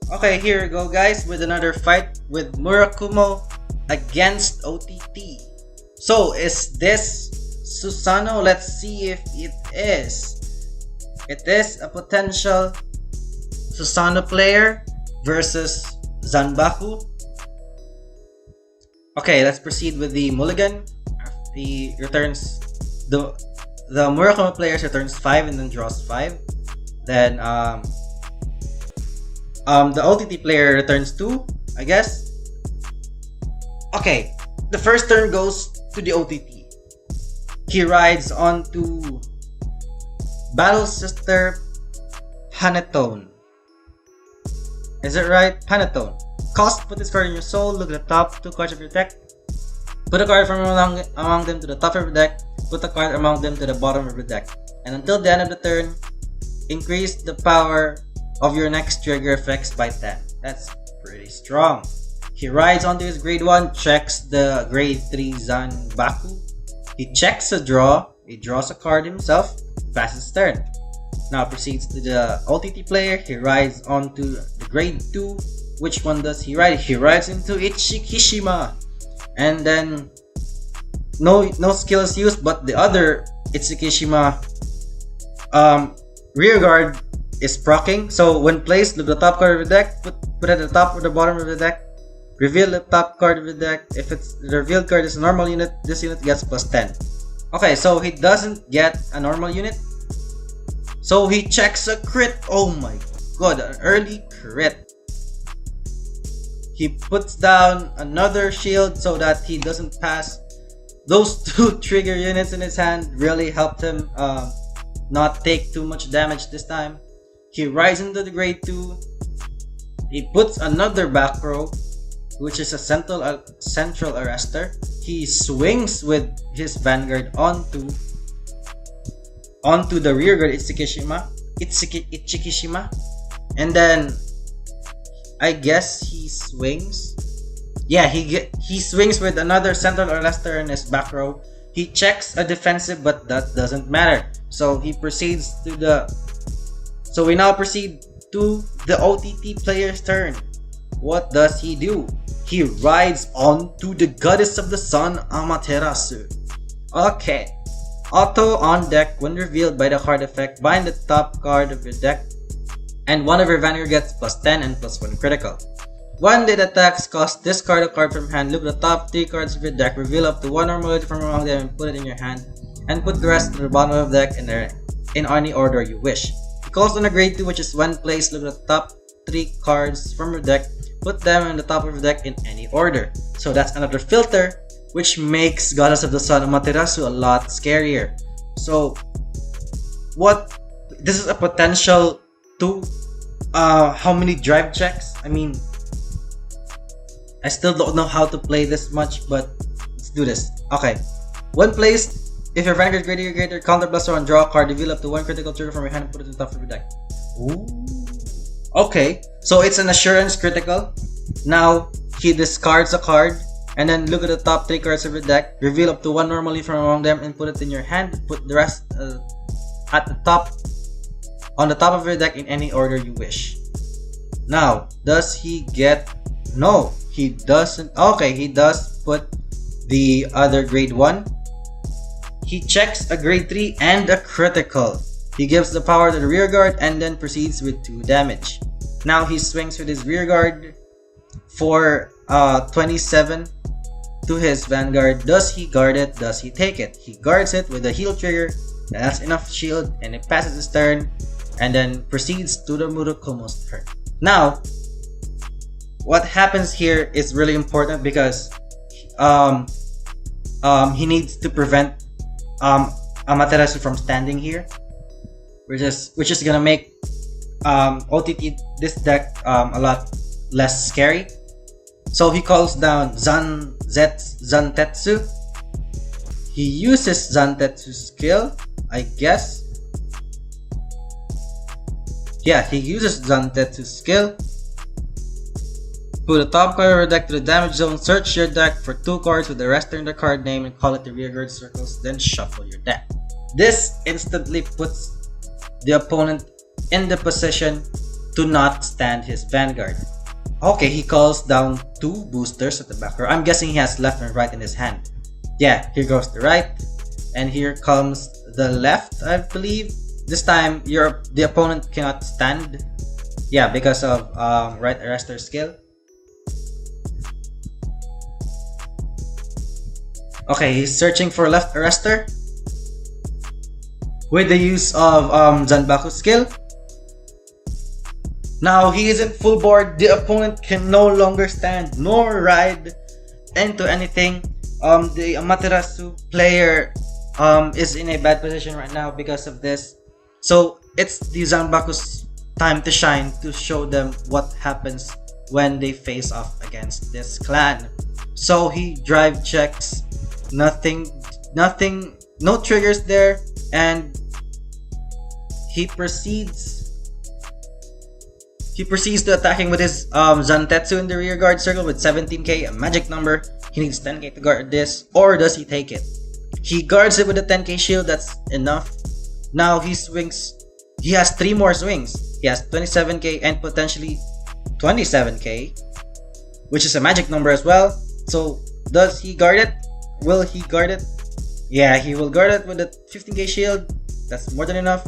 Okay, here we go guys with another fight with Murakumo against OTT. So is this Susano? Let's see if it is. It is a potential Susano player versus Zanbaku. Okay, let's proceed with the mulligan. He returns the Murakumo players returns 5 and then draws 5. Then the OTT player returns 2, I guess. Okay, the first turn goes to the OTT. He rides onto Battle Sister Panetone. Is it right? Panetone. Cost, put this card in your soul, look at the top 2 cards of your deck. Put a card from among them to the top of your deck, put a card among them to the bottom of your deck. And until the end of the turn, increase the power of your next trigger effects by 10. That's pretty strong. He rides onto his grade 1, checks the grade 3 Zanbaku. He checks a draw, he draws a card himself, passes his turn. Now proceeds to the OTT player. He rides onto the grade 2. Which one does he ride? He rides into Ichikishima. And then no skill is used, but the other Ichikishima rear guard is proccing. So when placed, look at the top card of the deck, put it at the top or the bottom of the deck, reveal the top card of the deck. If it's the revealed card is a normal unit, this unit gets plus 10. Okay, so he doesn't get a normal unit. So he checks a crit. Oh my god, an early crit. He puts down another shield so that he doesn't pass. Those 2 trigger units in his hand really helped him not take too much damage this time. He rides into the grade 2. He puts another back row, which is a central arrestor. He swings with his vanguard onto the rear guard Ichikishima. And then I guess he swings. Yeah, he swings with another central arrestor in his back row. He checks a defensive, but that doesn't matter. So he proceeds to the. So we now proceed to the OTT player's turn. What does he do? He rides onto the Goddess of the Sun, Amaterasu. Okay. Auto on deck. When revealed by the card effect, bind the top card of your deck, and one of your vanguard gets plus 10 and plus 1 critical. When it attacks, discard a card from hand, look at the top 3 cards of your deck, reveal up to 1 normality from among them and put it in your hand, and put the rest to the bottom of the deck in any order you wish. He calls on a grade 2, which is when placed, look at the top 3 cards from your deck, put them on the top of your deck in any order. So that's another filter, which makes Goddess of the Sun Amaterasu a lot scarier. So this is a potential to how many drive checks? I mean, I still don't know how to play this much, but let's do this. Okay. When placed, if your vanguard greater or greater, counter blaster on draw a card, reveal up to 1 critical trigger from your hand and put it to the top of your deck. Ooh. Okay, so it's an assurance critical. Now he discards a card, and then look at the top 3 cards of your deck, reveal up to 1 normally from among them and put it in your hand. Put the rest at the top, on the top of your deck in any order you wish. Now, does he get... No, he doesn't. Okay, he does put the other grade 1. He checks a grade 3 and a critical. He gives the power to the rear guard and then proceeds with 2 damage. Now he swings with his rear guard for 27 to his vanguard. Does he guard it? Does he take it? He guards it with a heal trigger. That's enough shield, and it passes his turn and then proceeds to the Murakumo's turn. Now, what happens here is really important because he needs to prevent Amaterasu from standing here, which is gonna make OTT this deck a lot less scary. So he calls down Zantethu. He uses Zantethu's skill, I guess. Yeah, he uses Zantethu's skill. Put the top card of your deck to the damage zone, search your deck for 2 cards with the rest in the card name and call it the rearguard circles, then shuffle your deck. This instantly puts the opponent in the position to not stand his vanguard. Okay, he calls down 2 boosters at the back row. I'm guessing he has left and right in his hand. Yeah, here goes the right, and here comes the left, I believe. This time, the opponent cannot stand. Yeah, because of right arrestor skill. Okay, he's searching for left arrestor with the use of Zanbaku skill. Now he is in full board. The opponent can no longer stand nor ride into anything. The Amaterasu player is in a bad position right now because of this. So it's the Zanbaku's time to shine, to show them what happens when they face off against this clan. So he drive checks, nothing, no triggers there, and he proceeds to attacking with his Zantethu in the rear guard circle with 17k, a magic number. He needs 10k to guard this, or does he take it? He guards it with a 10k shield, that's enough. Now he swings, he has 3 more swings. He has 27k and potentially 27k, which is a magic number as well. So does he guard it? Will he guard it? Yeah, he will guard it with a 15k shield. That's more than enough.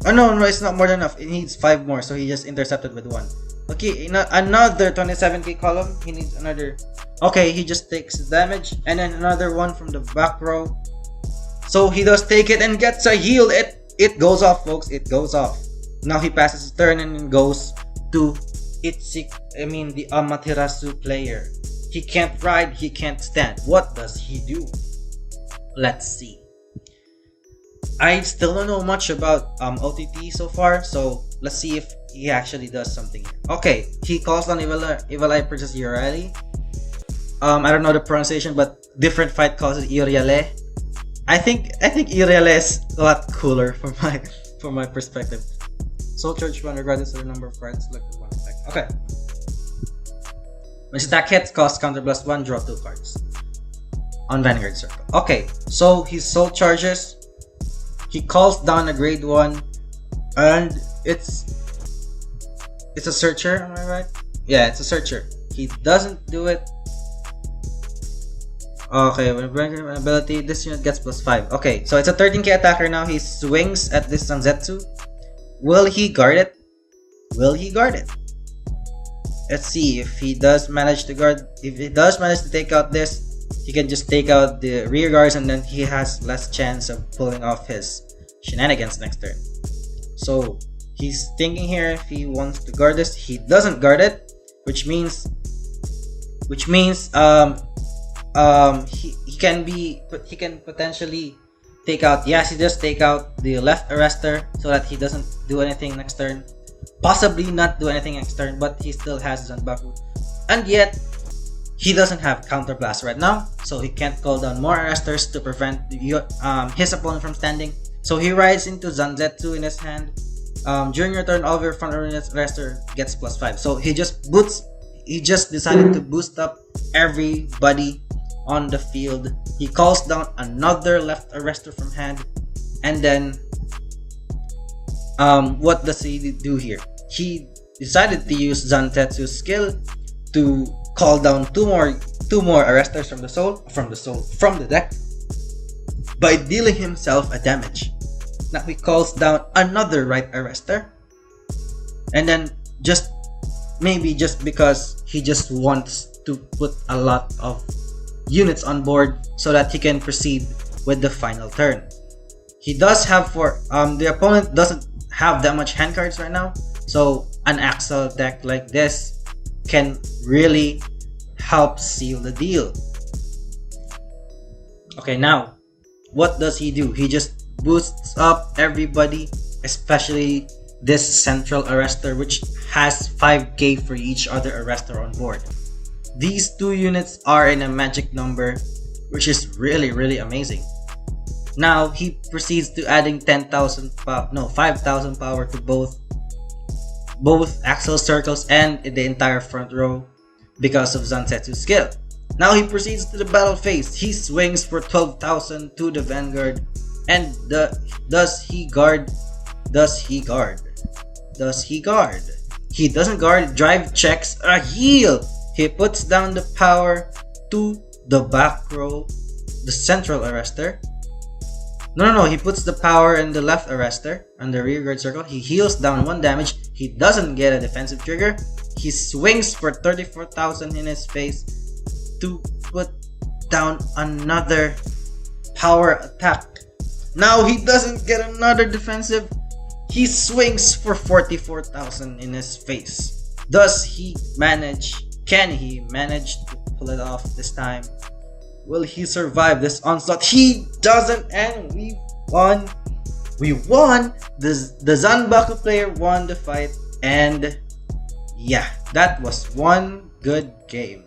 Oh no, it's not more than enough. It needs 5 more, so he just intercepted with 1. Okay, another 27k column. He needs another. Okay, he just takes damage, and then another one from the back row. So he does take it and gets a heal. It goes off, folks. It goes off. Now he passes his turn and goes to the Amaterasu player. He can't ride, he can't stand. What does he do? Let's see. I still don't know much about OTT so far, so let's see if he actually does something. Okay, he calls on Evil Eye Princess Uriale. I don't know the pronunciation, but different fight calls it Uriale. I think Uriale is a lot cooler from my perspective. Soul Charge 1 regardless of the number of cards selected, 1 effect. Okay. When his attack hits, cost counter plus 1, draw 2 cards on Vanguard Circle. Okay, so he soul charges. He calls down a grade 1, and it's a searcher, am I right? Yeah, it's a searcher. He doesn't do it. Okay, when bringing an ability, this unit gets plus 5. Okay, so it's a 13k attacker now. He swings at this Zantethu. Will he guard it? Will he guard it? Let's see if he does manage to guard. If he does manage to take out this, he can just take out the rear guards, and then he has less chance of pulling off his shenanigans next turn. So he's thinking here if he wants to guard this. He doesn't guard it, which means he can potentially take out. Yes, he does take out the left arrestor so that he doesn't do anything next turn. Possibly not do anything next turn, but he still has Zanbaku, and yet he doesn't have counterblast right now, so he can't call down more arrestors to prevent his opponent from standing. So he rides into Zantethu in his hand. During your turn, all of your front arrestor gets plus 5. So he just decided to boost up everybody on the field. He calls down another left arrestor from hand, and then what does he do here? He decided to use Zantethu's skill to call down two more arrestors from the deck by dealing himself a damage. Now he calls down another right arrestor, and then just because he just wants to put a lot of units on board so that he can proceed with the final turn. He does have the opponent doesn't have that much hand cards right now, so an Axel deck like this can really help seal the deal. Okay, now what does he do? He just boosts up everybody, especially this central arrestor, which has 5k for each other arrestor on board. These 2 units are in a magic number, which is really amazing. Now he proceeds to adding 5,000 power to both Axel circles and the entire front row because of Zantethu's skill. Now he proceeds to the battle phase. He swings for 12,000 to the Vanguard, and does he guard? Does he guard? does he guard? He doesn't guard. Drive checks a heal. He puts down the power to the back row, the central arrestor. No. He puts the power in the left arrestor on the rear guard circle. He heals down 1 damage. He doesn't get a defensive trigger. He swings for 34,000 in his face to put down another power attack. Now he doesn't get another defensive. He swings for 44,000 in his face. Does he manage? Can he manage to pull it off this time? Will he survive this onslaught? He doesn't, and we won. We won. The Zanbaku player won the fight, and yeah, that was one good game.